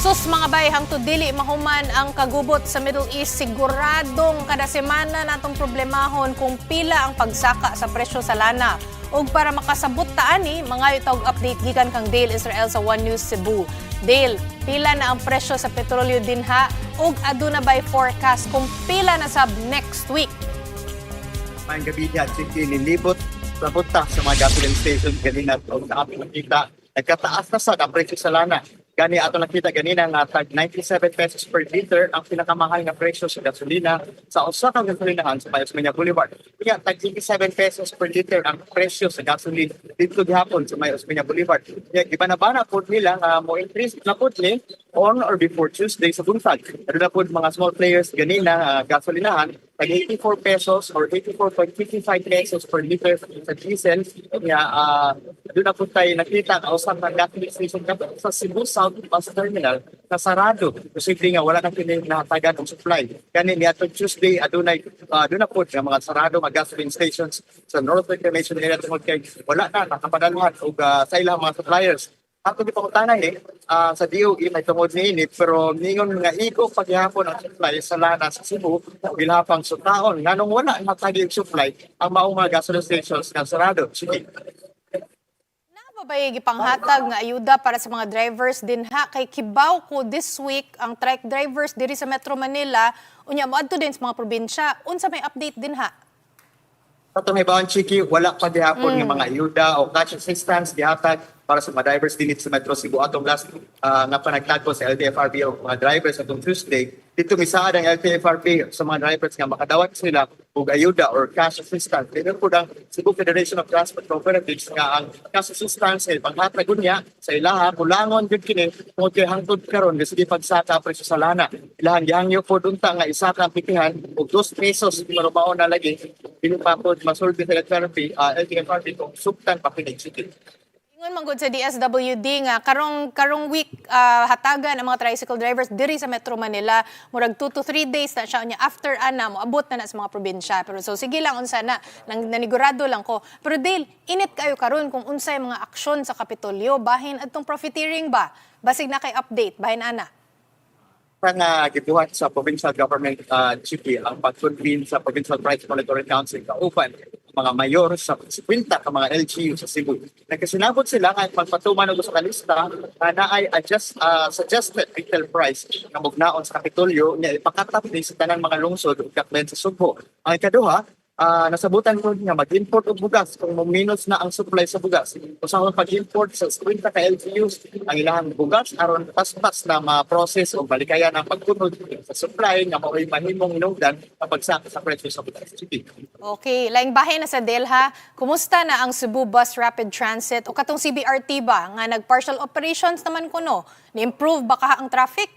Sus mga bay, hangtod dili mahuman ang kagubot sa Middle East, siguradong kada semana natong problemahon kung pila ang pagsaka sa presyo sa lana. Ug para makasabot ta ani, mga itog update gikan kang Dale Israel sa One News Cebu. Dale, pila na ang presyo sa petrolyo dinha ug aduna bay forecast kung pila na sab next week. Mayang gabi niya, sige, nilibot sa punta sa mga gasoline station ganina o sa ating nakita. Nagkataas na sa presyo sa lana. Gani ato nakita ganina nga tag 97 pesos per liter ang pinakamahal nga presyo sa gasolina sa usa ka gasolinahan sa Mayos Mania Boulevard. Kaya tag 87 pesos per liter ang presyo sa gasolina dito gihapon sa Mayos Mania Boulevard. Kaya iba-na po nila nga mo increase na po ni on or before Tuesday sa buntag. Ano na po mga small players ganina gasolinahan tag 84 pesos or 84.55 pesos per liter sa diesel. Kaya doon na po tayo nakita ang usap ng gasoline station sa Cebu South Bus Terminal na sarado. Posible nga wala nang pinahatagan ng supply. Kani niadto Tuesday adunay doon na po nga mga sarado nga gasoline stations sa North Reclamation area tungod kay wala na nakapadaluhan og sa ilang mga suppliers. Ato di pangutanay sa DOE may tungod niini pero ningon nga iko paghihapon ang supply sa lana sa Cebu bilhapang sutaon nganong wala natagi og supply ang maong mga gasoline stations nga sarado. Sige. Bay gipanghatag nga ayuda para sa mga drivers dinha kay kibaw ko this week ang truck drivers diri sa Metro Manila unya moadto din sa mga probinsya. Unsa may update dinha? Sa may bawang chiki, wala pa gihapon nga mga ayuda o cash assistance gihatag para sa mga drivers dinit sa Metro Cebu. Atong last nga panagtagpo sa LTFRB o mga drivers atong Tuesday, dito misaad ang LTFRB sa mga drivers nga makadawat sila og ayuda or cash assistance. Dito po ang Cebu Federation of Transport Cooperatives nga ang cash assistance ay panghatag niya sa ilaha kulangon gyud kini tungod kay hangtod karon nga sige pagsaka presyo sa lana. Ilahang gihangyo po dunta nga isa ka pikihan og 2 pesos marubaon na lagi. Dili pa po masulti sa LTFRB kung subtan pa pinagsikit. Ingon manggod sa DSWD nga karong week hatagan ang mga tricycle drivers diri sa Metro Manila murag 2 to 3 days na siya nya after ana mo abot na sa mga probinsya pero so sige lang unsa na nanigurado lang ko pero Dale init kayo karon kung unsay mga aksyon sa Kapitolyo bahin adtong profiteering ba basig na kay update bahin ana nga gibuhat sa provincial government chief ang pag-convene sa Provincial Price Monitoring Council kauban mga mayor sa 50 ka mga LGU sa Cebu. Nagkasinabot sila nga pagpatuman og sa kalista na ay suggested retail price nga mugnaon sa Kapitolyo nga ipakatap ni sa tanang mga lungsod ug kakmen sa Subo. Ang ikaduha, nasabutan ko nga mag-import og bugas kung minus na ang supply sa bugas. Usahon pag-import sa 50 ka LGUs ang ilahang bugas aron paspas na ma-process o balikayan ang pagkunod sa supply nga mao'y mahimong hinungdan kapag sa presyo sa bugas. Okay, laing bahin na sa Delha, kumusta na ang Cebu Bus Rapid Transit o katong CBRT ba nga nag-partial operations naman kuno? Ni-improve ba ka ang traffic?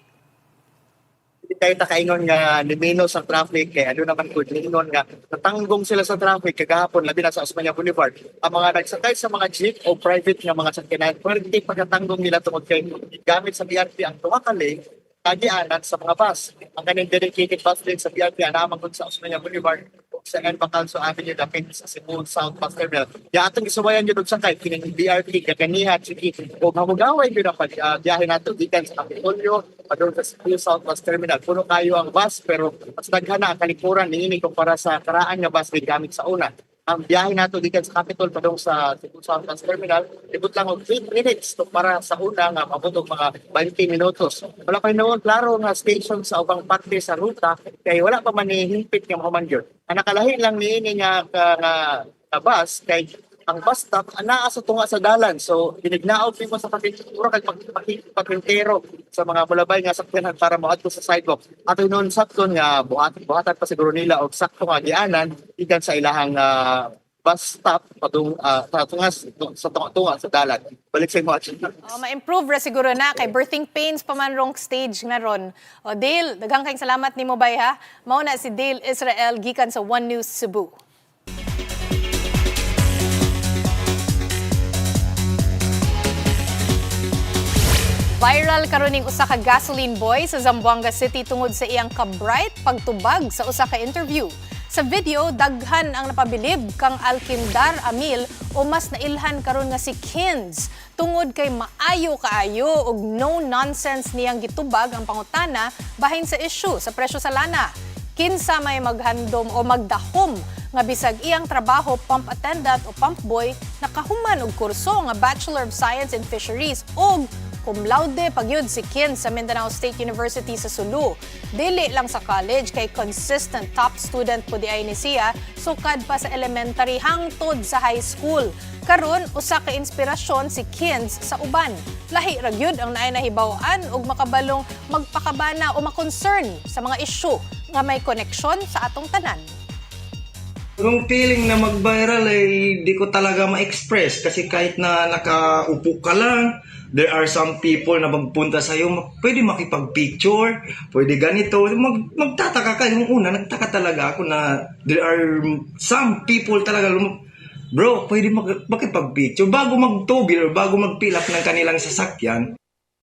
Hindi tayo takaingon nga nimenos ang traffic kaya ano naman po ningon nga natanggong sila sa traffic kagahapon labi na sa Osmeña Boulevard. Ang mga nagsakay sa mga jeep o private nga mga sakyanan pwede pagkatanggong nila tungod kay gamit sa BRT ang tuwa ka lane kagianan sa mga bus. Ang kaning dedicated bus lane sa BRT anamang sa Osmeña Boulevard sa N. Bacalso Avenue dapit sa Cebu South Bus Terminal. Ya atong isubayan gyud og sakay kining BRT kaganiha sige o hamugaway gyud ang biyahe nato gikan sa Kapitolyo padung sa Cebu South Bus Terminal. Puno kayo ang bus pero mas daghan na ang kalikuran niini kumpara sa karaan nga bus gamit sa una. Ang biyahe nato gikan sa Capitol padung sa Cebu South Bus Terminal ibot lang og 8 minutes to para sa una nga mabot og mga 20 minutos. Wala pa noon klaro nga station sa ubang parte sa ruta kay wala pa man himpit nga mahuman. Ang nakalahi lang niini nga bus kay ang bus stop anaa sa tunga sa dalan. So binignaog mo sa pakintura kay pagpintero sa mga bulabay nga sakyanan para moadto sa sidewalk. Ato noon sakton nga buhatan pa siguro nila og sakto nga gianan ikan sa ilahang bus stop padung sa tunga sa dalan. Balik sa imo action. Ma-improve ra siguro na kay birthing pains pa man wrong stage nga ron. O Dale, daghang kayong salamat nimo bay ha. Mao na si Dale Israel gikan sa One News Cebu. Viral karoning usa ka gasoline boy sa Zamboanga City tungod sa iyang ka-bright pagtubag sa usa ka interview. Sa video, daghan ang napabilib kang Alkindar Amil o mas nailhan karon nga si Kins. Tungod kay maayo kaayo ug no nonsense niyang gitubag ang pangutana bahin sa issue sa presyo sa lana. Kinsa may maghandom o magdahom nga bisag iyang trabaho pump attendant o pump boy nakahuman og kurso nga Bachelor of Science in Fisheries ug cum laude pagyud si Kin sa Mindanao State University sa Sulu. Dili lang sa college kay consistent top student po di ay ni siya sukad pa sa elementary hangtod sa high school. Karon usa ka inspirasyon si Kins sa uban. Lahi ra gyud ang naay nahibaw-an ug makabalong magpakabana o makoncern sa mga issue nga may koneksyon sa atong tanan. Yung feeling na mag-viral ay di ko talaga ma-express kasi kahit na nakaupo ka lang, there are some people na magpunta sa'yo, pwede makipag-picture, pwede ganito. Magtataka ka. Yung una, nagtaka talaga ako na there are some people talaga, bro, pwede makipag-picture bago magtubil or bago mag-fill up ng kanilang sasakyan.